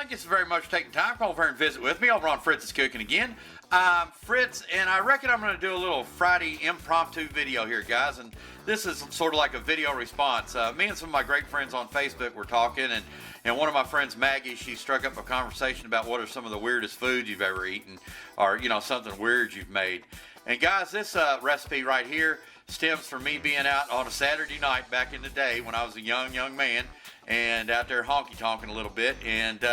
thank you so very much for taking time. Come over here and visit with me over on Fritz's Cooking again. I'm Fritz, and I reckon I'm going to do a little Friday impromptu video here, guys. And this is sort of like a video response. Me and some of my great friends on Facebook were talking, and one of my friends, Maggie, she struck up a conversation about what are some of the weirdest foods you've ever eaten, or, you know, something weird you've made. And guys, this recipe right here stems from me being out on a Saturday night back in the day when I was a young man, and out there honky-tonking a little bit, and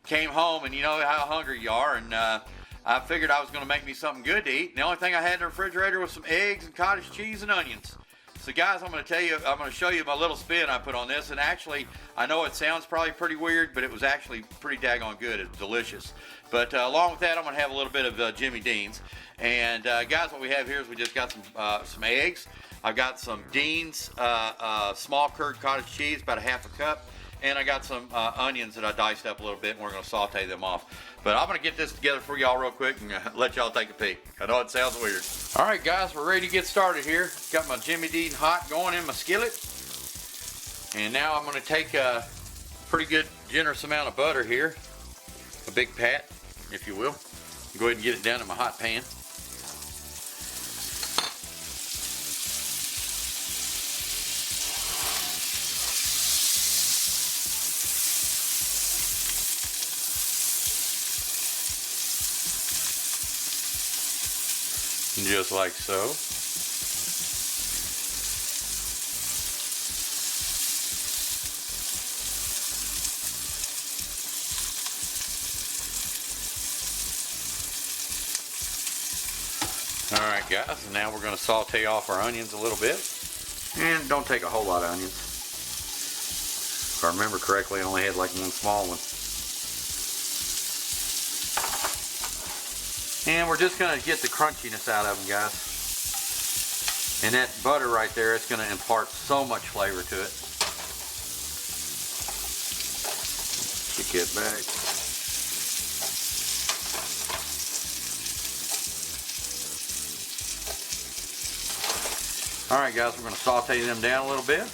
came home, and you know how hungry you are, and I figured I was going to make me something good to eat. And the only thing I had in the refrigerator was some eggs and cottage cheese and onions. So guys, I'm going to show you my little spin I put on this, and actually, I know it sounds probably pretty weird, but it was actually pretty daggone good. It was delicious. But along with that, I'm going to have a little bit of Jimmy Dean's. And guys, what we have here is we just got some eggs. I've got some Dean's small curd cottage cheese, about a half a cup. And I got some onions that I diced up a little bit, and we're going to saute them off. But I'm going to get this together for y'all real quick and let y'all take a peek. I know it sounds weird. All right, guys, we're ready to get started here. Got my Jimmy Dean hot going in my skillet. And now I'm going to take a pretty good, generous amount of butter here. A big pat, if you will. Go ahead and get it down in my hot pan. Just like so. Alright guys, and now we're going to saute off our onions a little bit. And don't take a whole lot of onions. If I remember correctly, I only had like one small one. And we're just going to get the crunchiness out of them, guys. And that butter right there, it's going to impart so much flavor to it. Kick it back. Alright guys, we're going to saute them down a little bit.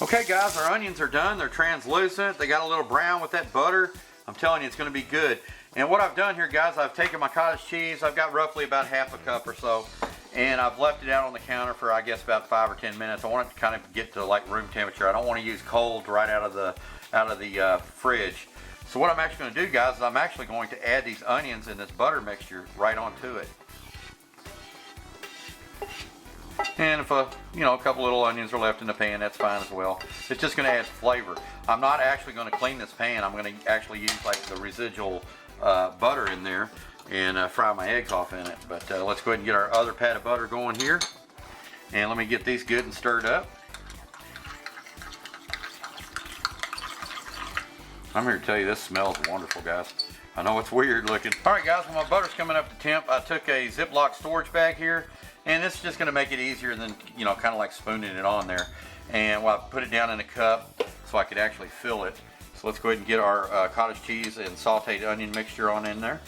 Okay guys, our onions are done. They're translucent. They got a little brown with that butter. I'm telling you, it's going to be good. And what I've done here, guys, I've taken my cottage cheese. I've got roughly about half a cup or so, and I've left it out on the counter for, I guess, about 5 or 10 minutes. I want it to kind of get to like room temperature. I don't want to use cold right out of the fridge. So what I'm actually going to do, guys, is I'm actually going to add these onions and this butter mixture right onto it. And if a couple little onions are left in the pan, that's fine as well. It's just going to add flavor. I'm not actually going to clean this pan. I'm going to actually use like the residual butter in there and fry my eggs off in it. But let's go ahead and get our other pat of butter going here. And let me get these good and stirred up. I'm here to tell you this smells wonderful, guys. I know it's weird looking. Alright guys, when my butter's coming up to temp, I took a Ziploc storage bag here. And this is just going to make it easier than, kind of like spooning it on there. And I put it down in a cup so I could actually fill it. So let's go ahead and get our cottage cheese and sauteed onion mixture on in there.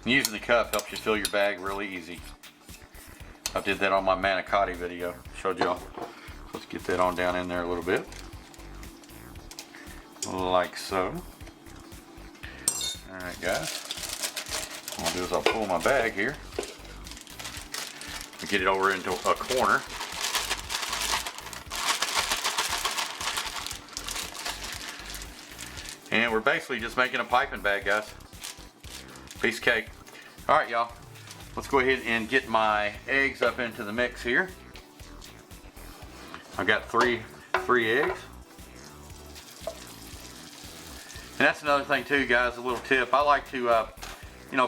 Using the cup helps you fill your bag really easy. I did that on my manicotti video. Showed y'all. Let's get that on down in there a little bit. Like so. Alright guys. What I'll do is I'll pull my bag here. And get it over into a corner. And we're basically just making a piping bag, guys. Piece of cake. Alright y'all. Let's go ahead and get my eggs up into the mix here. I've got three eggs. And that's another thing too, guys, a little tip. I like to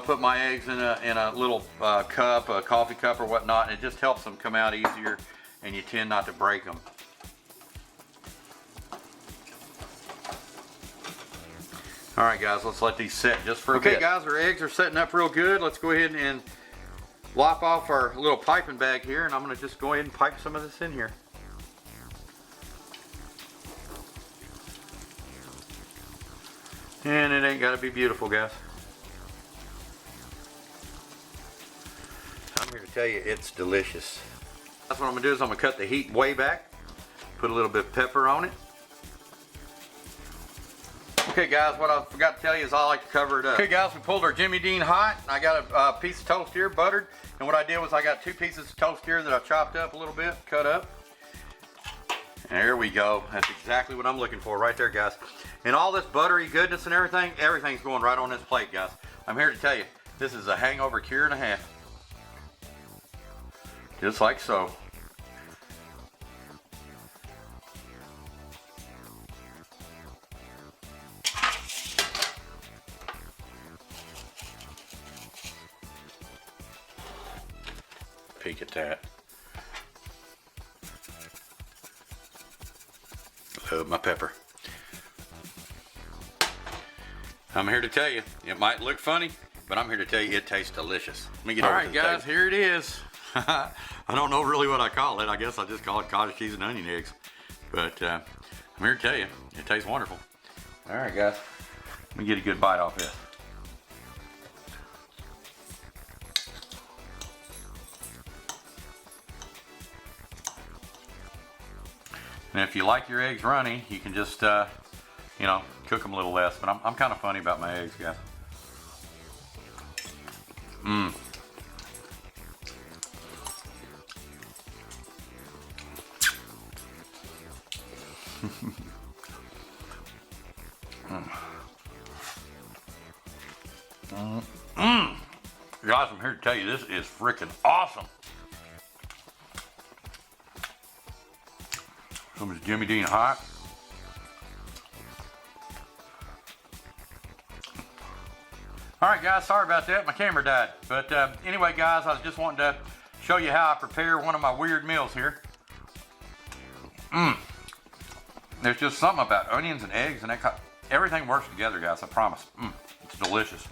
put my eggs in a little cup, a coffee cup or whatnot, and it just helps them come out easier, and you tend not to break them. Alright guys, let's let these set just for a bit. Okay guys, our eggs are setting up real good. Let's go ahead and lop off our little piping bag here, and I'm going to just go ahead and pipe some of this in here. And it ain't got to be beautiful, guys. I'm here to tell you it's delicious. That's what I'm gonna do is I'm gonna cut the heat way back, put a little bit of pepper on it. Okay guys, what I forgot to tell you is I like to cover it up. Okay guys, we pulled our Jimmy Dean hot. I got a piece of toast here, buttered. And what I did was I got 2 pieces of toast here that I chopped up a little bit, cut up. There we go. That's exactly what I'm looking for right there, guys. And all this buttery goodness and everything's going right on this plate, guys. I'm here to tell you, this is a hangover cure and a half. Just like so. Peek at that. Love my pepper. I'm here to tell you, it might look funny, but I'm here to tell you it tastes delicious. Let me get over to the table. All right, guys, here it is. I don't know really what I call it. I guess I just call it cottage cheese and onion eggs. But I'm here to tell you, it tastes wonderful. All right, guys, let me get a good bite off this. And if you like your eggs runny, you can just, you know, cook them a little less. But I'm kind of funny about my eggs, guys. Mmm. Guys, I'm here to tell you, this is freaking awesome. Some is Jimmy Dean hot. All right, guys, sorry about that. My camera died. But anyway, guys, I was just wanting to show you how I prepare one of my weird meals here. There's just something about onions and eggs and everything works together, guys, I promise. It's delicious.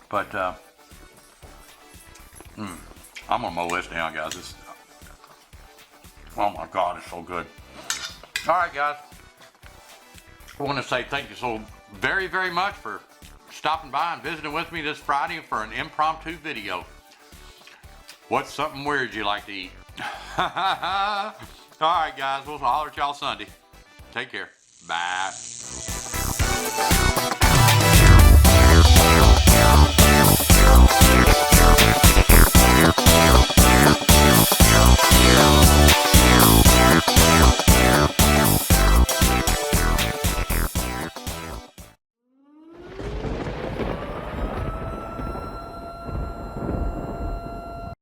But I'm gonna mow this down, guys. Oh my God, it's so good. All right, guys. I want to say thank you so very, very much for stopping by and visiting with me this Friday for an impromptu video. What's something weird you like to eat? All right, guys, we'll holler at y'all Sunday. Take care. Bye.